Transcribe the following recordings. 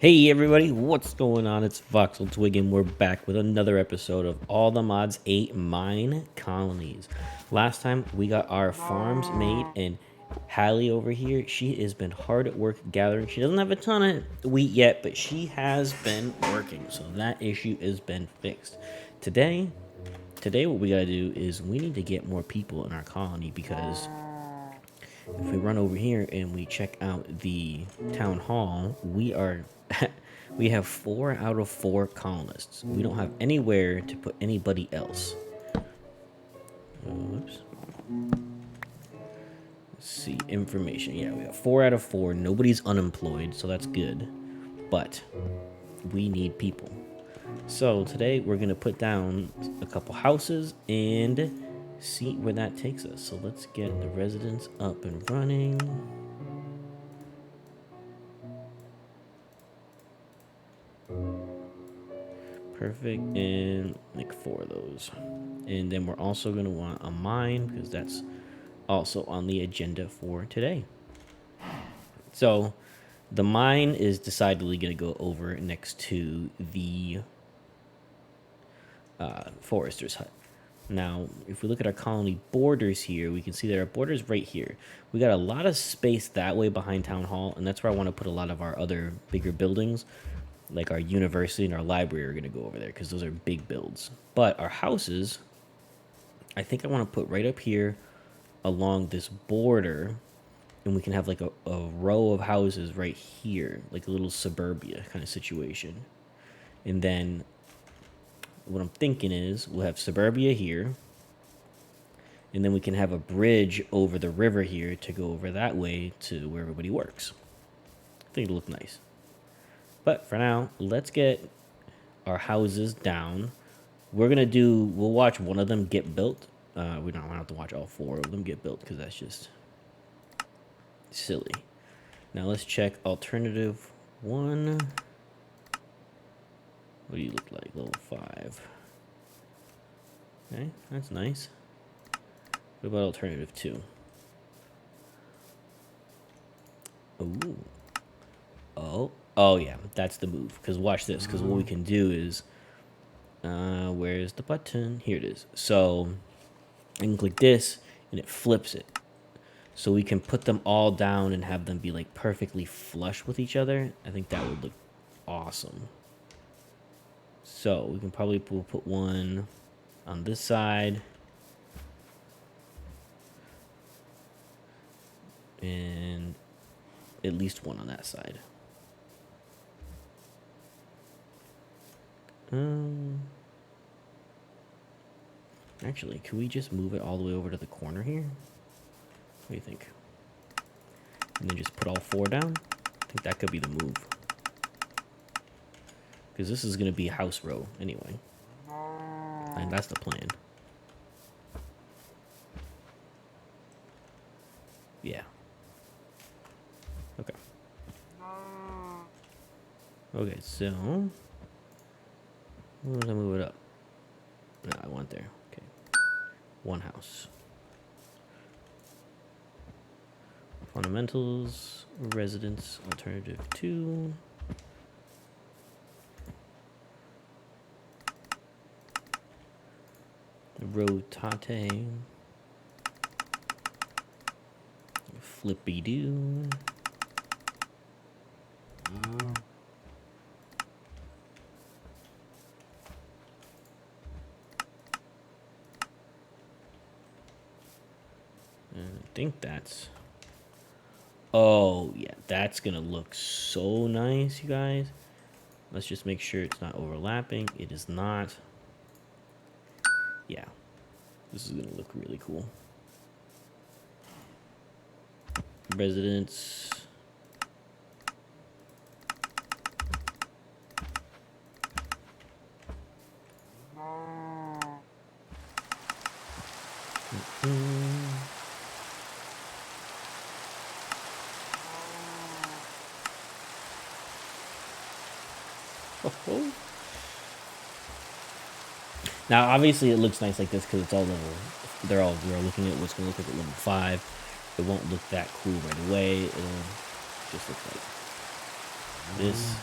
Hey everybody, what's going on? It's Voxel Twig and we're back with another episode of All the Mods 8 Mine Colonies. Last time we got our farms made and Hallie over here, she has been hard at work gathering. She doesn't have a ton of wheat yet, but she has been working, so that issue has been fixed. Today what we gotta do is we need to get more people in our colony because if we run over here and we check out the town hall, we have 4 out of 4 colonists. We don't have anywhere to put anybody else. Oops. Let's see, information. Yeah, we have 4 out of 4. Nobody's unemployed, so that's good. But we need people. So today we're gonna put down a couple houses and see where that takes us. So let's get the residents up and running. Perfect, and make 4 of those. And then we're also going to want a mine because that's also on the agenda for today. So the mine is decidedly going to go over next to the forester's hut. Now, if we look at our colony borders here, we can see that our border's right here. We got a lot of space that way behind Town Hall, and that's where I want to put a lot of our other bigger buildings. Like our university and our library are going to go over there because those are big builds. But our houses, I think I want to put right up here along this border, and we can have like a row of houses right here, like a little suburbia kind of situation. And then what I'm thinking is we'll have suburbia here, and then we can have a bridge over the river here to go over that way to where everybody works. I think it'll look nice. But for now, let's get our houses down. We'll watch one of them get built. We don't have to watch all 4 of them get built because that's just silly. Now let's check alternative 1. What do you look like? Level 5. Okay, that's nice. What about alternative 2? Ooh. Oh yeah, that's the move. Because watch this. Because what we can do is, where's the button? Here it is. So I can click this, and it flips it. So we can put them all down and have them be like perfectly flush with each other. I think that would look awesome. So we can probably put one on this side. And at least one on that side. Actually, can we just move it all the way over to the corner here? What do you think? And then just put all 4 down? I think that could be the move. Because this is going to be a house row anyway. And that's the plan. Yeah. Okay. Okay, so where did I move it up? No, I want there. Okay. 1 house. Fundamentals, residence, alternative 2. Rotate. Flippy doo. I think that's... Oh, yeah, that's going to look so nice, you guys. Let's just make sure it's not overlapping. It is not. Yeah, this is going to look really cool. Residents. Oh. Now, obviously, it looks nice like this because it's all level. We're looking at what's going to look like at level 5. It won't look that cool right away. It'll just look like this.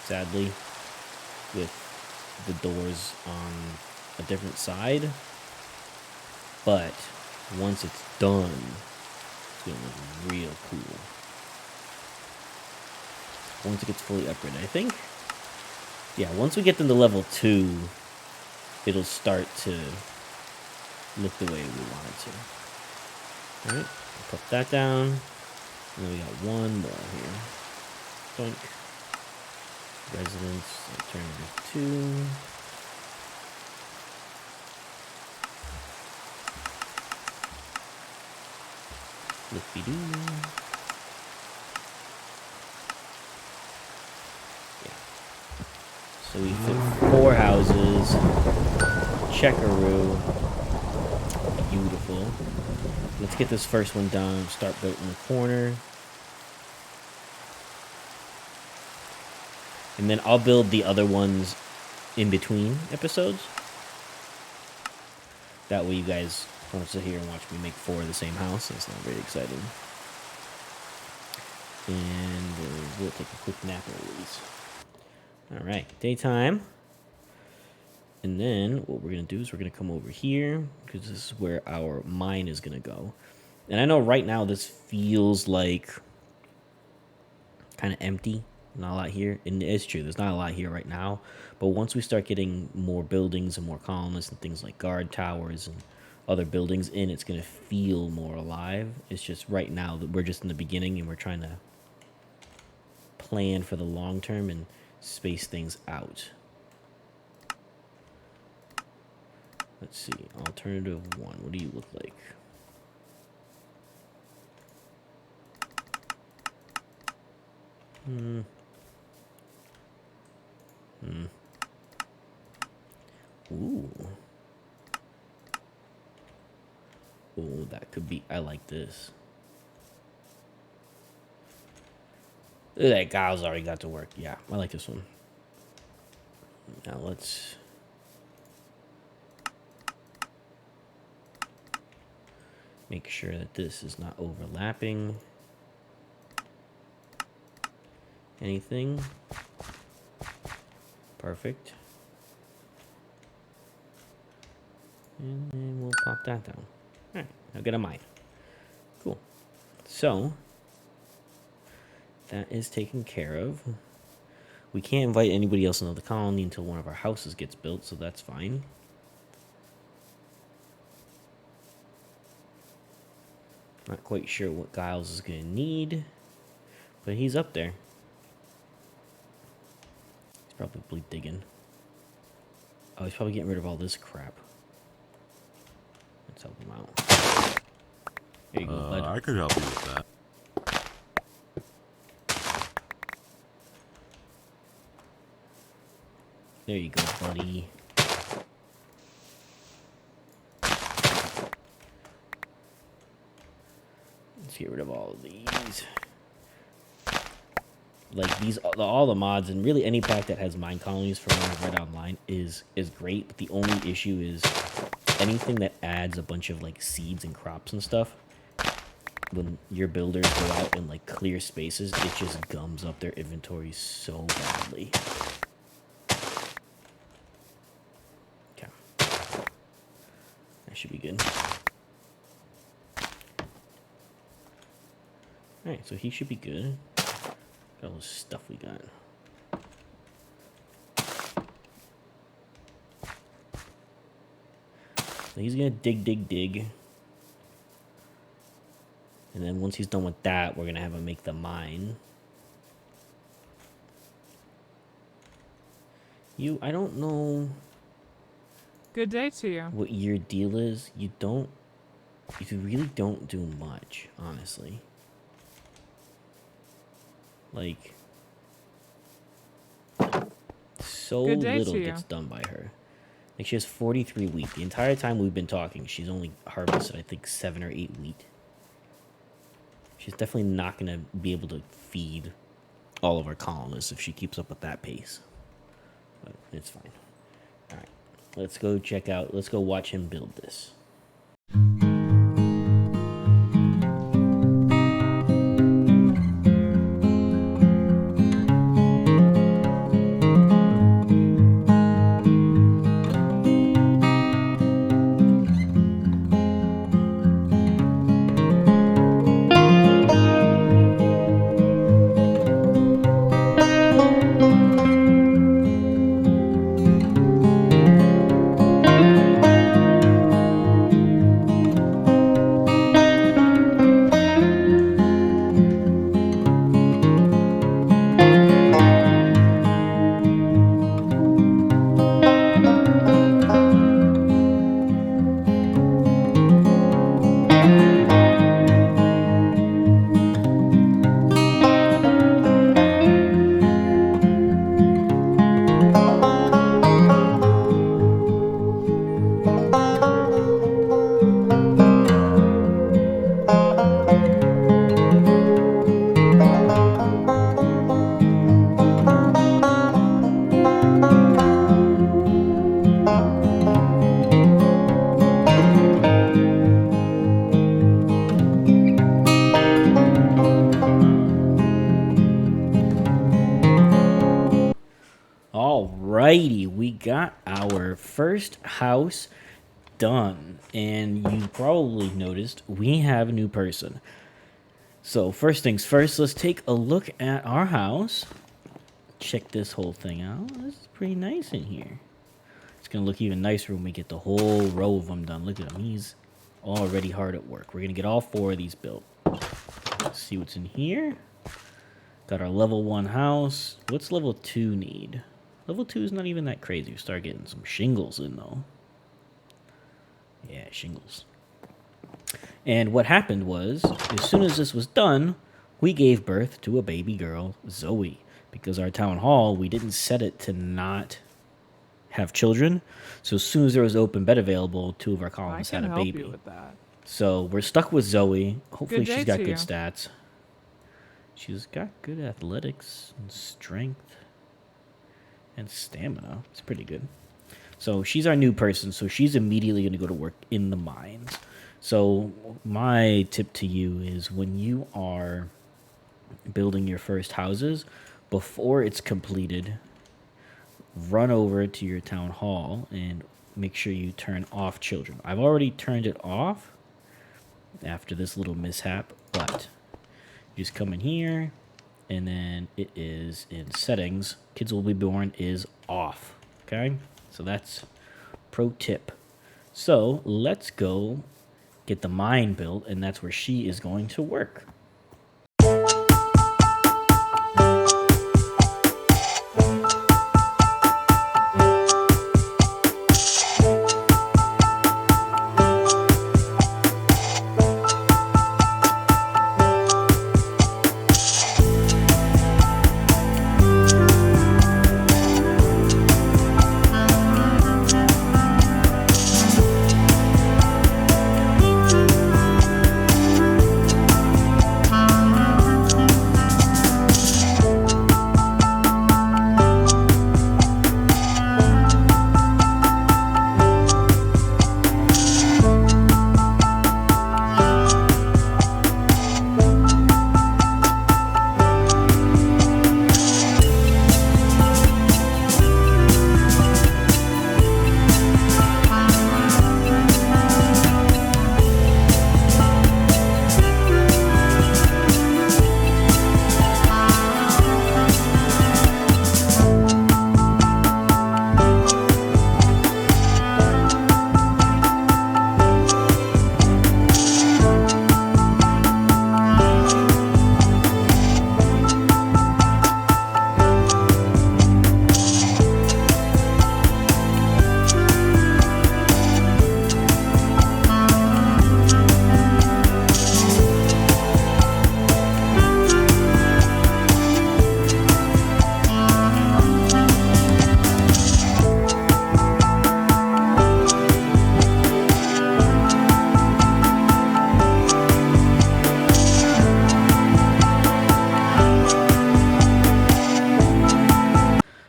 sadly, with the doors on a different side. But once it's done, it's gonna look real cool. Once it gets fully upgraded, I think. Yeah, once we get them to level 2, it'll start to look the way we want it to. Alright, put that down. And then we got one more here. Doink. Residence, alternative 2. Look-be-doo. Yeah. So we fit 4 houses. Checkaroo. Beautiful. Let's get this first one done. Start building the corner. And then I'll build the other ones in between episodes. That way you guys won't sit here and watch me make 4 of the same house. That's not very exciting. And we'll take a quick nap at least. Alright, daytime. And then what we're going to do is we're going to come over here, because this is where our mine is going to go. And I know right now this feels like kind of empty. Not a lot here. And it's true, there's not a lot here right now. But once we start getting more buildings and more colonists and things like guard towers and other buildings in, it's going to feel more alive. It's just right now that we're just in the beginning and we're trying to plan for the long term and space things out. Let's see, alternative 1, what do you look like? Ooh. Oh, that could be, I like this. Look at that, Kyle's already got to work. Yeah, I like this one. Now let's make sure that this is not overlapping anything. Perfect. And then we'll pop that down. Alright, now get a mine. Cool. So, that is taken care of. We can't invite anybody else into the colony until one of our houses gets built, so that's fine. Not quite sure what Giles is going to need, but he's up there. He's probably digging. Oh, he's probably getting rid of all this crap. Let's help him out. There you go, bud. I could help you with that. There you go, buddy. Let's get rid of all of these. Like these, all the mods and really any pack that has mine colonies from what I've read online is great. But the only issue is anything that adds a bunch of like seeds and crops and stuff. When your builders go out and like clear spaces, it just gums up their inventory so badly. Okay, that should be good. All right, so he should be good. Got all this stuff we got. So he's gonna dig. And then once he's done with that, we're gonna have him make the mine. I don't know. Good day to you. What your deal is. You really don't do much, honestly. Like, so little gets done by her. Like, she has 43 wheat. The entire time we've been talking, she's only harvested, I think, 7 or 8 wheat. She's definitely not going to be able to feed all of our colonists if she keeps up with that pace. But it's fine. All right. Let's go watch him build this. got our first house done. And you probably noticed we have a new person. So first things first, let's take a look at our house. Check this whole thing out. This is pretty nice in here. It's going to look even nicer when we get the whole row of them done. Look at him. He's already hard at work. We're going to get all 4 of these built. Let's see what's in here. Got our level 1 house. What's level 2 need? Level 2 is not even that crazy. We start getting some shingles in, though. Yeah, shingles. And what happened was, as soon as this was done, we gave birth to a baby girl, Zoe. Because our town hall, we didn't set it to not have children. So as soon as there was open bed available, 2 of our colonists had a baby. I can help you with that. So we're stuck with Zoe. Hopefully Good day she's got to good you. stats. She's got good athletics and strength and stamina. It's pretty good. So she's our new person. So she's immediately going to go to work in the mines. So my tip to you is when you are building your first houses, before it's completed, run over to your town hall and make sure you turn off children. I've already turned it off after this little mishap, but you just come in here and then it is in settings. Kids will be born is off. Okay, so that's pro tip. So let's go get the mine built, and that's where she is going to work.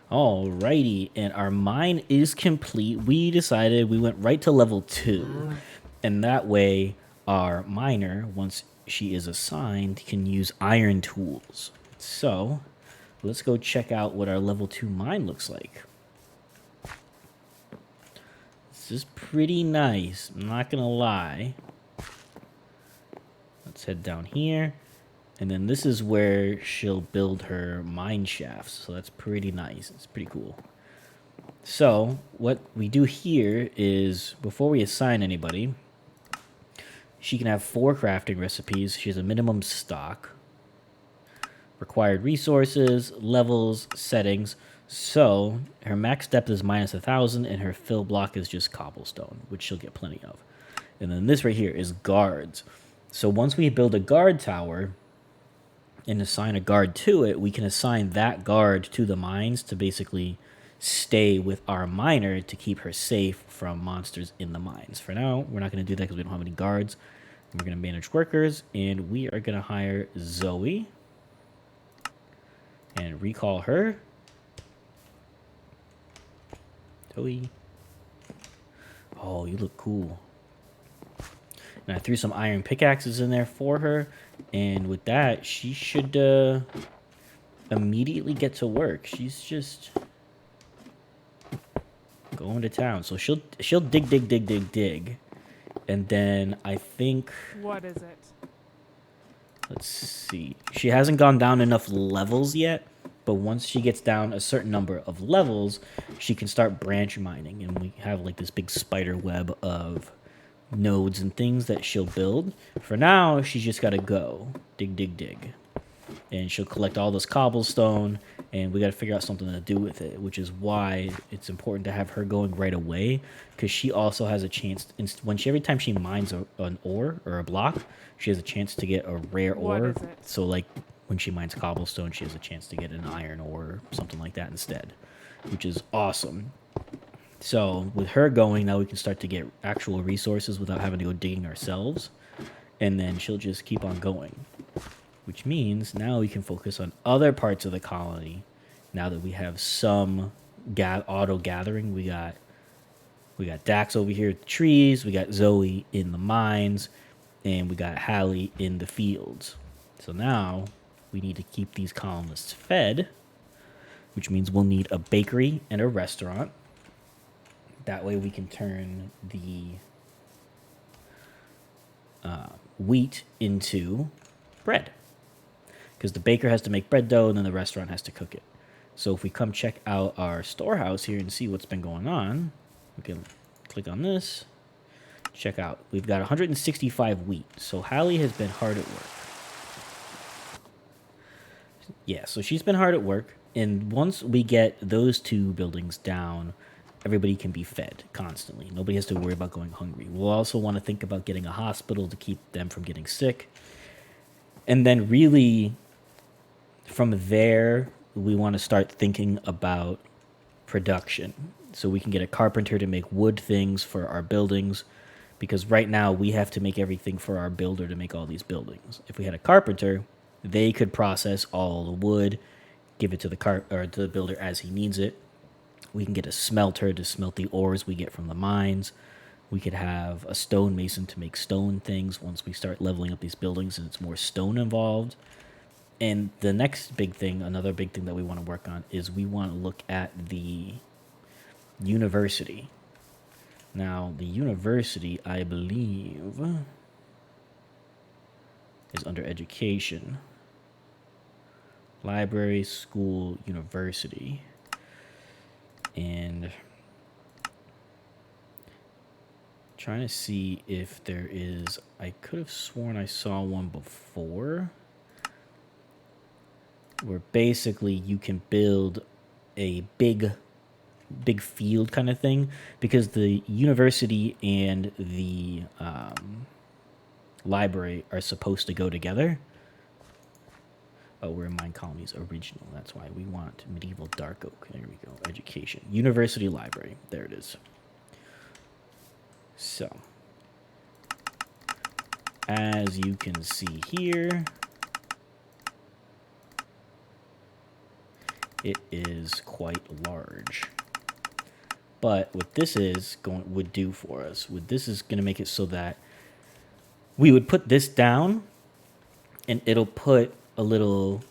Alrighty, and our mine is complete. We decided we went right to level 2, and that way our miner, once she is assigned, can use iron tools. So let's go check out what our level 2 mine looks like. This is pretty nice, I'm not gonna lie. Let's head down here. And then this is where she'll build her mine shafts. So that's pretty nice. It's pretty cool. So what we do here is, before we assign anybody, she can have 4 crafting recipes. She has a minimum stock. Required resources, levels, settings. So her max depth is minus 1,000 and her fill block is just cobblestone, which she'll get plenty of. And then this right here is guards. So once we build a guard tower and assign a guard to it, we can assign that guard to the mines to basically stay with our miner to keep her safe from monsters in the mines. For now, we're not going to do that because we don't have any guards. We're going to manage workers, and we are going to hire Zoe and recall her. Zoe. Oh, you look cool. And I threw some iron pickaxes in there for her. And with that, she should immediately get to work. She's just Going to town. So she'll dig. And then I think, What is it? let's see. She hasn't gone down enough levels yet, but once she gets down a certain number of levels, she can start branch mining, and we have like this big spider web of nodes and things that she'll build. For now, she's just got to go dig. And she'll collect all this cobblestone, and we got to figure out something to do with it, which is why it's important to have her going right away, because she also has a chance every time she mines an ore or a block, she has a chance to get a rare What ore. is it? So like when she mines cobblestone, she has a chance to get an iron ore or something like that instead, which is awesome. So with her going, now we can start to get actual resources without having to go digging ourselves, and then she'll just keep on going, which means now we can focus on other parts of the colony. Now that we have some auto gathering, we got Dax over here at the trees, we got Zoe in the mines, and we got Hallie in the fields. So now we need to keep these colonists fed, which means we'll need a bakery and a restaurant. That way we can turn the wheat into bread, because the baker has to make bread dough and then the restaurant has to cook it. So if we come check out our storehouse here and see what's been going on, we can click on this, check out. We've got 165 wheat. So Hallie has been hard at work. Yeah, so she's been hard at work. And once we get those two buildings down, everybody can be fed constantly. Nobody has to worry about going hungry. We'll also want to think about getting a hospital to keep them from getting sick. And then really, from there, we want to start thinking about production. So we can get a carpenter to make wood things for our buildings, because right now we have to make everything for our builder to make all these buildings. If we had a carpenter, they could process all the wood, give it to to the builder as he needs it. We can get a smelter to smelt the ores we get from the mines. We could have a stonemason to make stone things once we start leveling up these buildings and it's more stone involved. And the next big thing, another big thing that we want to work on, is we want to look at the university. Now, the university, I believe, is under education. Library, school, university. And trying to see if there is, I could have sworn I saw one before, where basically you can build a big field kind of thing, because the university and the library are supposed to go together. Oh, we're in Minecolonies original. That's why we want medieval dark oak. There we go. Education. University library. There it is. So, as you can see here, it is quite large. But what this would do for us, this is going to make it so that we would put this down, and it'll put a little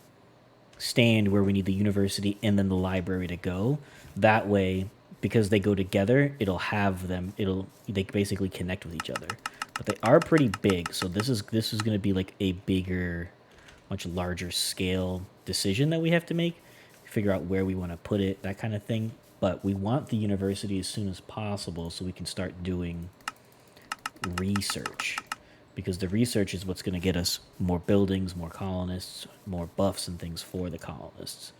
stand where we need the university and then the library to go. That way, because they go together, they basically connect with each other. But they are pretty big, so this is going to be like a bigger, much larger scale decision that we have to make. Figure out where we want to put it, that kind of thing. But we want the university as soon as possible so we can start doing research, because the research is what's going to get us more buildings, more colonists, more buffs and things for the colonists.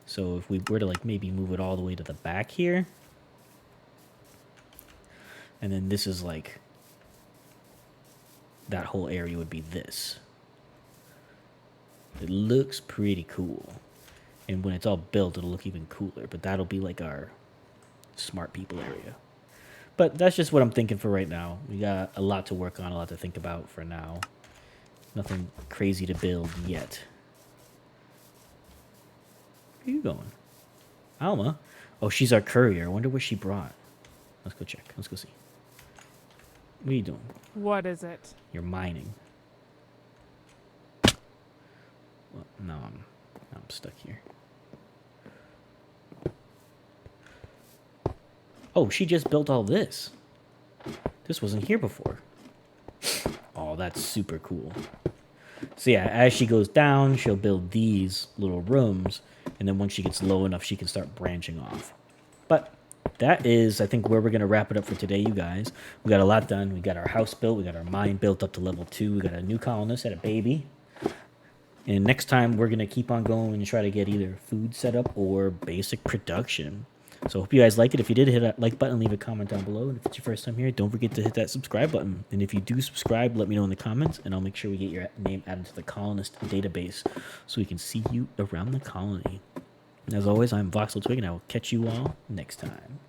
So if we were to like maybe move it all the way to the back here, and then this is like, that whole area would be this. It looks pretty cool. And when it's all built, it'll look even cooler. But that'll be like our smart people area. But that's just what I'm thinking for right now. We got a lot to work on, a lot to think about for now. Nothing crazy to build yet. Where are you going? Alma? Oh, she's our courier. I wonder what she brought. Let's go check. Let's go see. What are you doing? What is it? You're mining. Well, now I'm stuck here. Oh, she just built all this. This wasn't here before. Oh, that's super cool. So yeah, as she goes down, she'll build these little rooms, and then once she gets low enough, she can start branching off. But that is, I think, where we're going to wrap it up for today, you guys. We got a lot done. We got our house built. We got our mine built up to level 2. We got a new colonist, had a baby. And next time, we're going to keep on going and try to get either food set up or basic production. So I hope you guys like it. If you did, hit that like button, leave a comment down below. And if it's your first time here, don't forget to hit that subscribe button. And if you do subscribe, let me know in the comments, and I'll make sure we get your name added to the colonist database so we can see you around the colony. And as always, I'm Voxel Twig, and I will catch you all next time.